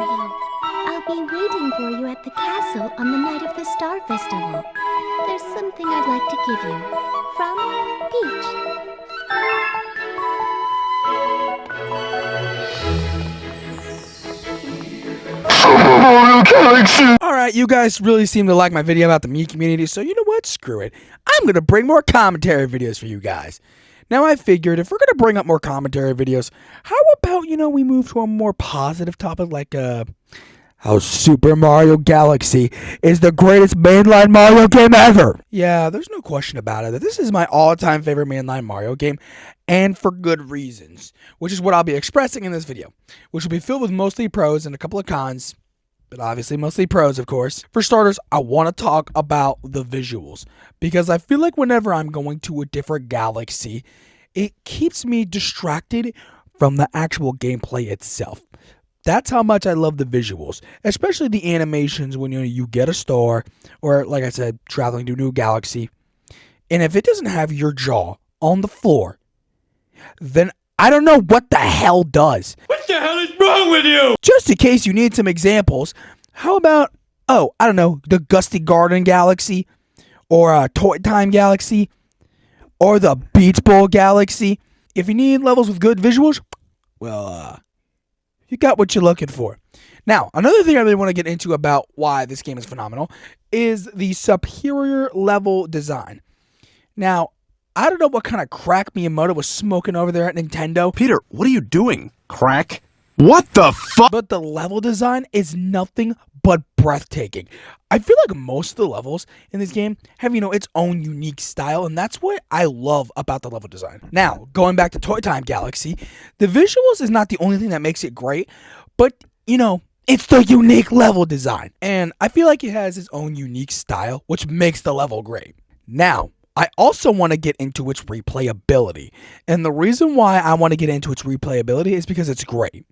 Mario. I'll be waiting for you at the castle on the night of the Star Festival. There's something I'd like to give you. From Peach. Alright, you guys really seem to like my video about the Mii community, so you know what? Screw it. I'm going to bring more commentary videos for you guys. Now, I figured if we're going to bring up more commentary videos, how about, we move to a more positive topic like, how Super Mario Galaxy is the greatest mainline Mario game ever. Yeah, there's no question about it that this is my all-time favorite mainline Mario game, and for good reasons, which is what I'll be expressing in this video, which will be filled with mostly pros and a couple of cons, but obviously mostly pros, of course. For starters, I want to talk about the visuals, because I feel like whenever I'm going to a different galaxy, it keeps me distracted from the actual gameplay itself. That's how much I love the visuals, especially the animations when you get a star, or like I said, traveling to a new galaxy. And if it doesn't have your jaw on the floor, then I don't know what the hell does. What the hell is wrong with you? Just in case you need some examples, how about, I don't know, the Gusty Garden Galaxy, or Toy Time Galaxy, or the Beach Bowl Galaxy? If you need levels with good visuals, well, you got what you're looking for. Now, another thing I really want to get into about why this game is phenomenal is the superior level design. Now, I don't know what kind of crack Miyamoto was smoking over there at Nintendo. Peter, what are you doing? Crack? What the fuck? But the level design is nothing but breathtaking. I feel like most of the levels in this game have, its own unique style, and that's what I love about the level design. Now, going back to Toy Time Galaxy, the visuals is not the only thing that makes it great, but, it's the unique level design. And I feel like it has its own unique style, which makes the level great. Now, I also want to get into its replayability. And the reason why I want to get into its replayability is because it's great.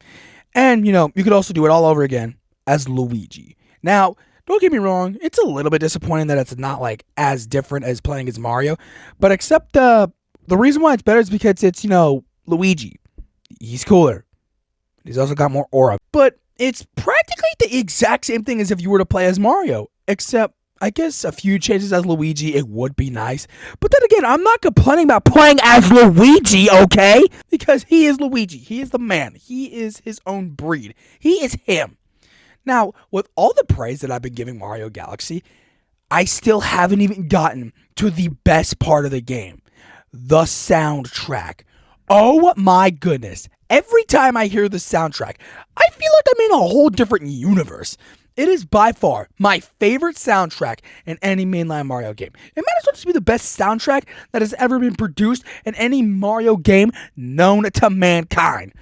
And, you could also do it all over again as Luigi. Now, don't get me wrong, it's a little bit disappointing that it's not, as different as playing as Mario. But except, the reason why it's better is because it's, Luigi. He's cooler. He's also got more aura. But it's practically the exact same thing as if you were to play as Mario. Except, I guess a few changes as Luigi, it would be nice. But then again, I'm not complaining about playing as Luigi, okay? Because he is Luigi. He is the man. He is his own breed. He is him. Now, with all the praise that I've been giving Mario Galaxy, I still haven't even gotten to the best part of the game. The soundtrack. Oh my goodness. Every time I hear the soundtrack, I feel like I'm in a whole different universe. It is by far my favorite soundtrack in any mainline Mario game. It might as well just be the best soundtrack that has ever been produced in any Mario game known to mankind.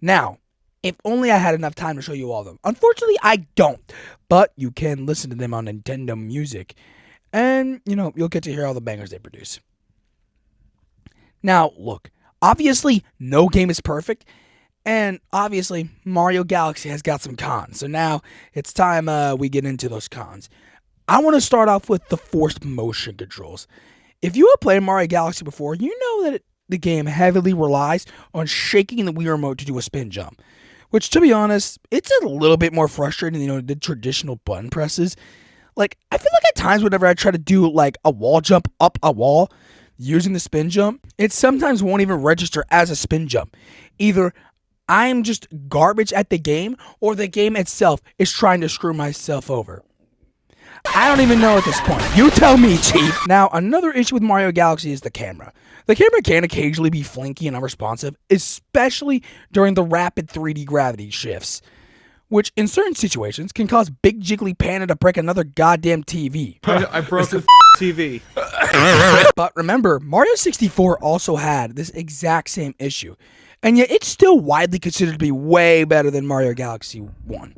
Now, if only I had enough time to show you all of them. Unfortunately, I don't. But you can listen to them on Nintendo Music. And, you'll get to hear all the bangers they produce. Now, look. Obviously, no game is perfect. And obviously, Mario Galaxy has got some cons. So now, it's time we get into those cons. I want to start off with the forced motion controls. If you have played Mario Galaxy before, you know that the game heavily relies on shaking the Wii Remote to do a spin jump. Which, to be honest, it's a little bit more frustrating than, the traditional button presses. I feel like at times whenever I try to do, a wall jump up a wall using the spin jump, it sometimes won't even register as a spin jump. Either I'm just garbage at the game, or the game itself is trying to screw myself over. I don't even know at this point. You tell me, Chief. Now, another issue with Mario Galaxy is the camera. The camera can occasionally be flinky and unresponsive, especially during the rapid 3D gravity shifts, which in certain situations can cause Big Jiggly Panda to break another goddamn TV. I broke a TV. But remember, Mario 64 also had this exact same issue, and yet it's still widely considered to be way better than Mario Galaxy 1.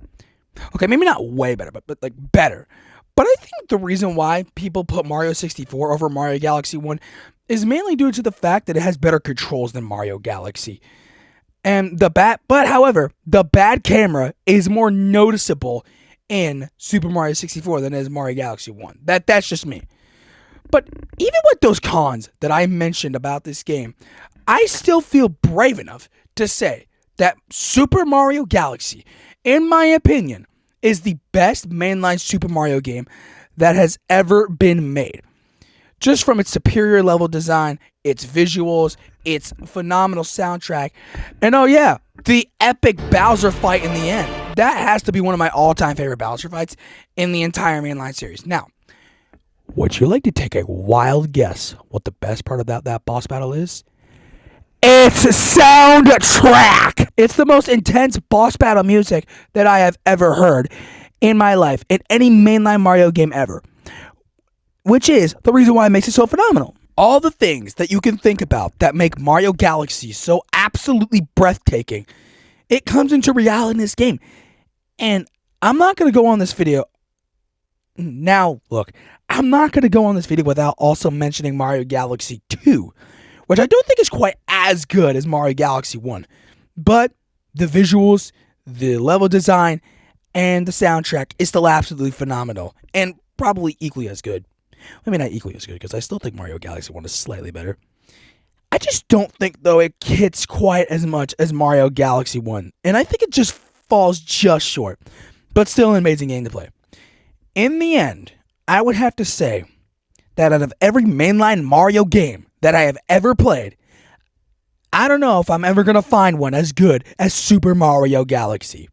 Okay, maybe not way better, but better. But I think the reason why people put Mario 64 over Mario Galaxy 1 is mainly due to the fact that it has better controls than Mario Galaxy. And however, the bad camera is more noticeable in Super Mario 64 than it is Mario Galaxy 1. That's just me. But even with those cons that I mentioned about this game, I still feel brave enough to say that Super Mario Galaxy in my opinion, is the best mainline Super Mario game that has ever been made. Just from its superior level design, its visuals, its phenomenal soundtrack, and oh yeah, the epic Bowser fight in the end. That has to be one of my all-time favorite Bowser fights in the entire mainline series. Now, would you like to take a wild guess what the best part of that boss battle is? It's soundtrack! It's the most intense boss battle music that I have ever heard in my life, in any mainline Mario game ever. Which is the reason why it makes it so phenomenal. All the things that you can think about that make Mario Galaxy so absolutely breathtaking, it comes into reality in this game. And I'm not going to go on this video. Now, look, I'm not going to go on this video without also mentioning Mario Galaxy 2, which I don't think is quite as good as Mario Galaxy 1. But the visuals, the level design, and the soundtrack is still absolutely phenomenal. And probably equally as good. Maybe not equally as good, because I still think Mario Galaxy 1 is slightly better. I just don't think, though, it hits quite as much as Mario Galaxy 1. And I think it just falls just short. But still an amazing game to play. In the end, I would have to say that out of every mainline Mario game that I have ever played, I don't know if I'm ever going to find one as good as Super Mario Galaxy.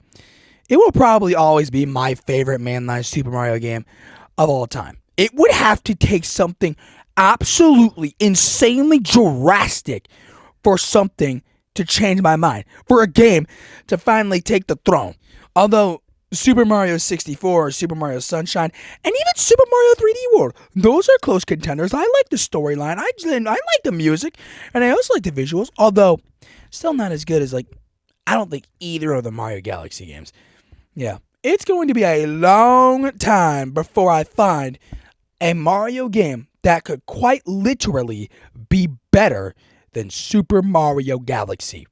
It will probably always be my favorite mainline Super Mario game of all time. It would have to take something absolutely insanely drastic for something to change my mind, for a game to finally take the throne. Although Super Mario 64, Super Mario Sunshine, and even Super Mario 3D World, those are close contenders. I like the storyline, I like the music, and I also like the visuals, although still not as good as, I don't think either of the Mario Galaxy games. Yeah, it's going to be a long time before I find a Mario game that could quite literally be better than Super Mario Galaxy.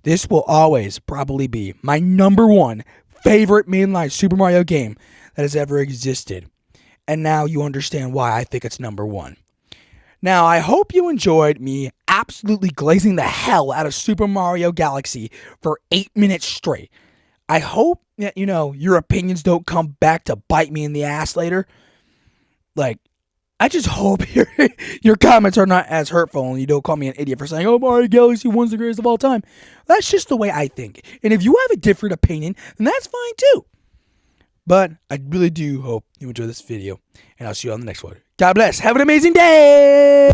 This will always probably be my number one favorite mainline Super Mario game that has ever existed. And now you understand why I think it's number one. Now, I hope you enjoyed me absolutely glazing the hell out of Super Mario Galaxy for 8 minutes straight. I hope that, your opinions don't come back to bite me in the ass later. I just hope your comments are not as hurtful and you don't call me an idiot for saying, oh, Mario Galaxy 1's the greatest of all time. That's just the way I think. And if you have a different opinion, then that's fine too. But I really do hope you enjoy this video. And I'll see you on the next one. God bless. Have an amazing day.